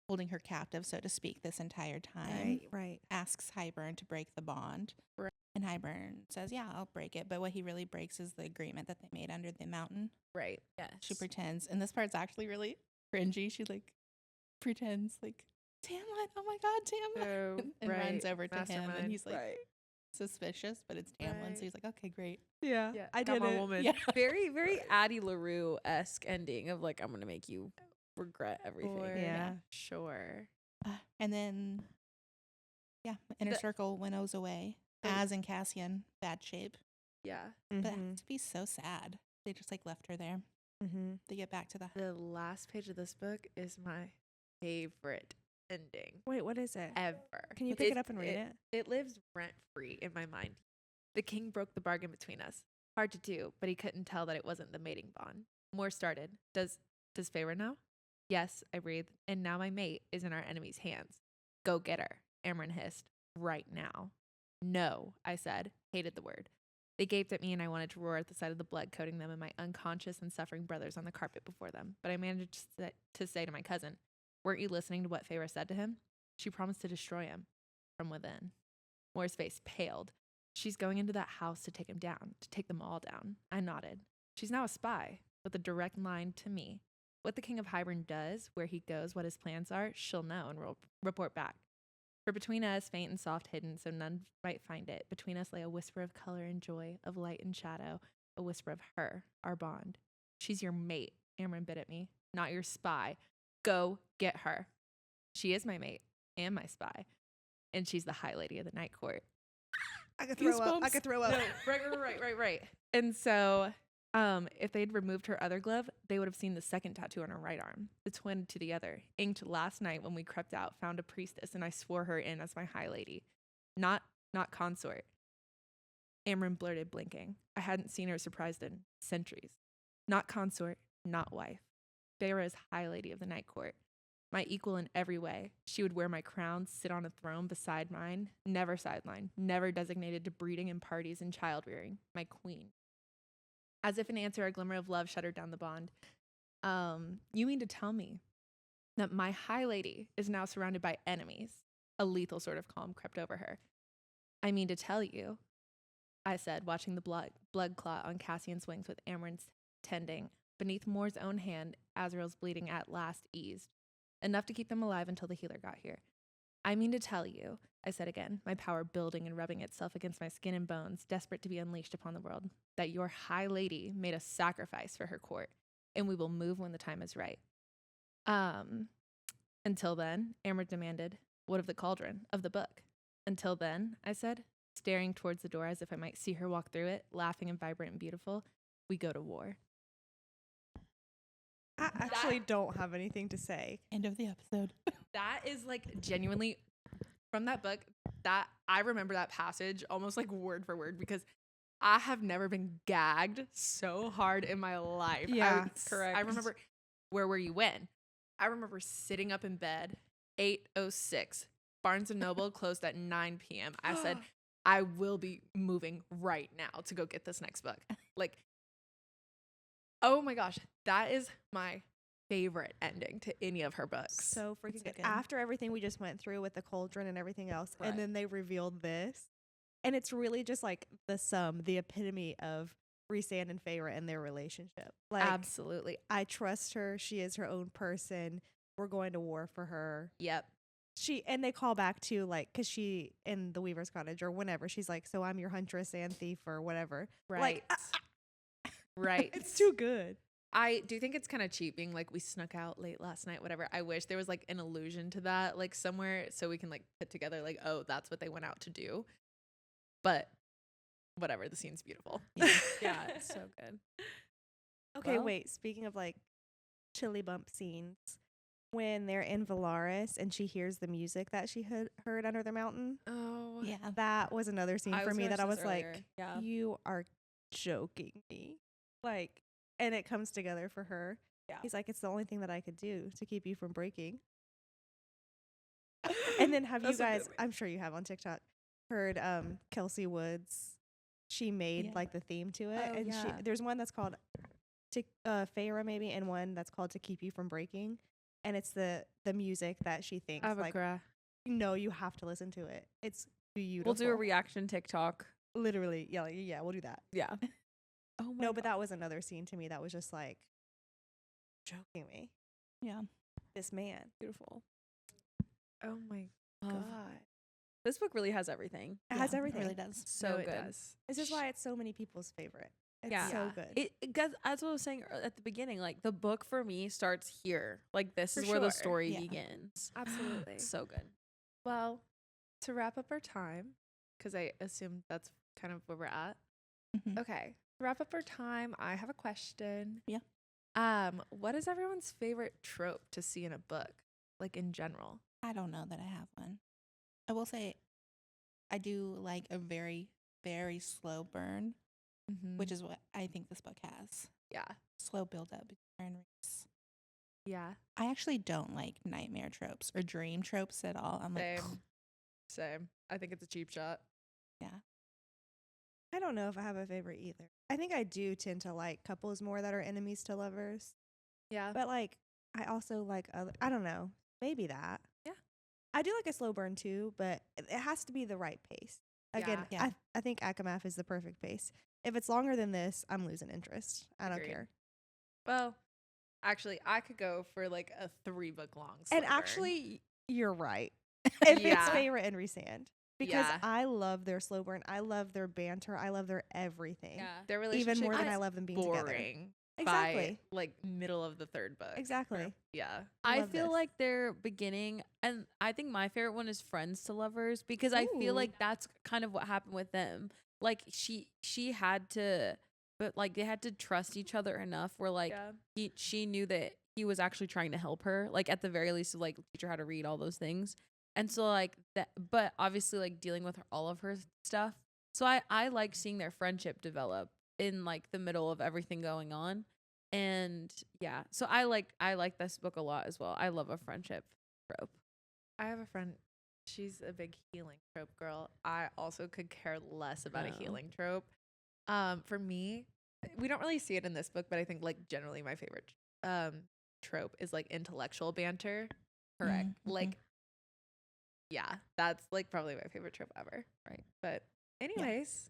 holding her captive, so to speak, this entire time. Right. Asks Hybern to break the bond. Right. And Hybern says, yeah, I'll break it. But what he really breaks is the agreement that they made under the mountain. Right. Yes. She pretends, and this part's actually really cringy. She like pretends like, Tamlin, oh my God, Tamlin. Oh, and runs right. over to him, and Mastermind. he's like suspicious, but it's Tamlin, Right. so he's like, okay, great. Yeah. Yeah. I got did my it. woman. Yeah. Very, very Addie LaRue-esque ending of like, I'm going to make you regret everything. For Yeah. sure. And then, yeah, Inner The- Circle winnows away. Oh. Az and Cassian, bad shape. Yeah. But it Mhm. has to be so sad. They just like left her there. Mhm. They get back to the The last page of this book is my favorite ending Wait, what is it? ever. Can you pick it up and read it? It lives rent free in my mind. The king broke the bargain between us. Hard to do, but he couldn't tell that it wasn't the mating bond. More started. Does Feyre know? Yes, I breathed. And now my mate is in our enemy's hands. Go get her, Amron hissed. Right now. No, I said. Hated the word. They gaped at me and I wanted to roar at the sight of the blood coating them and my unconscious and suffering brothers on the carpet before them. But I managed to say to my cousin, weren't you listening to what Feyre said to him? She promised to destroy him from within. Moore's face paled. She's going into that house to take him down, to take them all down. I nodded. She's now a spy with a direct line to me. What the King of Hybern does, where he goes, what his plans are, she'll know and report back. For between us, faint and soft hidden, so none might find it, between us lay a whisper of color and joy, of light and shadow, a whisper of her, our bond. She's your mate, Amren bit at me, not your spy. Go get her. She is my mate and my spy, and she's the high lady of the night court. I could throw up. I could throw up. No, right. And so, if they'd removed her other glove, they would have seen the second tattoo on her right arm, the twin to the other, inked last night when we crept out, found a priestess, and I swore her in as my high lady, not consort. Amren blurted, blinking. I hadn't seen her surprised in centuries. Not consort, not wife. Feyre is high lady of the night court. My equal in every way. She would wear my crown, sit on a throne beside mine, never sidelined, never designated to breeding and parties and child rearing. My queen. As if in answer, a glimmer of love shuddered down the bond. You mean to tell me that my high lady is now surrounded by enemies? A lethal sort of calm crept over her. I mean to tell you, I said, watching the blood clot on Cassian's wings with Amren's tending. Beneath Mor's own hand, Azrael's bleeding at last eased. Enough to keep them alive until the healer got here. I mean to tell you, I said again, my power building and rubbing itself against my skin and bones, desperate to be unleashed upon the world, that your high lady made a sacrifice for her court, and we will move when the time is right. Until then, Amren demanded, what of the cauldron, of the book? Until then, I said, staring towards the door as if I might see her walk through it, laughing and vibrant and beautiful, we go to war. I actually don't have anything to say. End of the episode. That is like genuinely from that book, that I remember that passage almost like word for word because I have never been gagged so hard in my life. Yeah, correct. I remember, where were you when? I remember sitting up in bed, 8:06. Barnes & Noble closed at 9 p.m. I said, I will be moving right now to go get this next book. Like, oh my gosh, that is my favorite ending to any of her books. So freaking So good. good. After everything we just went through with the cauldron and everything else, Right. and then they revealed this. And it's really just like the epitome of Rhysand and Feyre and their relationship. Like, Absolutely. I trust her. She is her own person. We're going to war for her. Yep. And they call back to like, because she in the Weaver's Cottage or whenever, she's like, so I'm your huntress and thief or whatever. Right. Like, Right. it's too good. I do think it's kind of cheap being like, we snuck out late last night, whatever. I wish there was like an allusion to that, like somewhere, so we can like put together like, oh, that's what they went out to do. But whatever, the scene's beautiful. Yeah, it's so good. Okay, Well- wait. Speaking of like chili bump scenes, when they're in Valaris and she hears the music that she heard under the mountain, Oh, Yeah. that was another scene for me that I was like, yeah. you are joking me. Like, and it comes together for her. Yeah. He's like, it's the only thing that I could do to keep you from breaking. And then have you That's a good guys, one. I'm sure you have on TikTok, heard Kelsey Woods, she made Yeah. like the theme to it. Oh, And yeah. there's one that's called Feyre maybe, and one that's called To Keep You From Breaking. And it's the music that she thinks like, no, you have to listen to it. It's beautiful. We'll do a reaction TikTok. Literally, yeah, we'll do that. Yeah. Oh my No, but that was another scene to me that was just like joking me. Yeah. This man. beautiful. Oh my Love. God. This book really has everything. It has everything. It really does. So No, good. it does. This is why it's so many people's favorite. It's Yeah. so Yeah. good. It does, as what I was saying at the beginning, like the book for me starts here. Like this For is where the sure. story Yeah. begins. Absolutely. So good. Well, to wrap up our time, because I assume that's kind of where we're at. Mhm. Okay. To wrap up our time, I have a question. Yeah. What is everyone's favorite trope to see in a book, like in general? I don't know that I have one. I will say I do like a very, very slow burn, which is what I think this book has. yeah, Slow build up. And Rhys. yeah, I actually don't like nightmare tropes or dream tropes at all. I'm like, same. I think it's a cheap shot. I don't know if I have a favorite either. I think I do tend to like couples more that are enemies to lovers. Yeah, But like I also like I don't know. Maybe that. Yeah. I do like a slow burn too, but it has to be the right pace. Again, Yeah. I think ACOMAF is the perfect pace. If it's longer than this, I'm losing interest. I don't Agreed. care. Well, actually, I could go for like a 3-book long. And slow burn. actually, you're right. If it's Yeah. Feyre and Rhysand. Because Yeah. I love their slow burn. I love their banter. I love their everything. Yeah. Their relationship Even more than is I love them being together. boring Exactly. by like middle of the 3rd book. Exactly. Yeah. I Love feel this. like their beginning, and I think my favorite one is Friends to Lovers, because I feel Ooh. like that's kind of what happened with them. Like she had to, but like they had to trust each other enough where like she knew that he was actually trying to help her, like at the very least, to like teach her how to read, all those things. And so like that, but obviously like dealing with all of her stuff. So I like seeing their friendship develop in like the middle of everything going on. And yeah, so I like this book a lot as well. I love a friendship trope. I have a friend. She's a big healing trope girl. I also could care less about a Oh. healing trope. For me, we don't really see it in this book, but I think like generally my favorite trope is like intellectual banter. Correct. Like, yeah, that's like probably my favorite trope ever. Right. But anyways,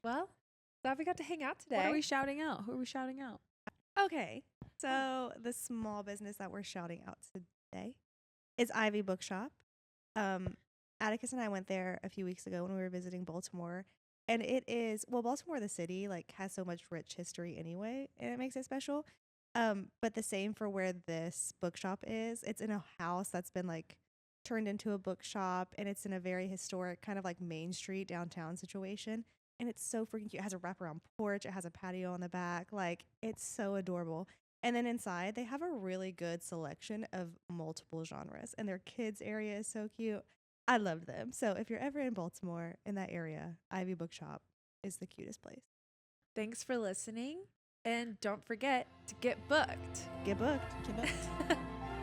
well, glad we got to hang out today. What are we shouting out? Who are we shouting out? Okay. So the small business that we're shouting out today is Ivy Bookshop. Atticus and I went there a few weeks ago when we were visiting Baltimore. And it is, well, Baltimore, the city, like has so much rich history anyway, and it makes it special. But the same for where this bookshop is. It's in a house that's been like turned into a bookshop, and it's in a very historic kind of like Main Street downtown situation. And it's so freaking cute. It has a wraparound porch. It has a patio on the back. Like, it's so adorable. And then inside, they have a really good selection of multiple genres. And their kids area is so cute. I love them. So if you're ever in Baltimore, in that area, Ivy Bookshop is the cutest place. Thanks for listening. And don't forget to get booked. Get booked.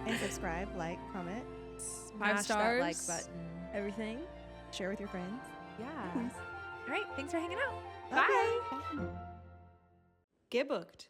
And subscribe, like, comment, Smash that like stars. button. everything. Share with your friends. Yeah. Please. All right. Thanks for hanging out. Okay. Bye. Get booked.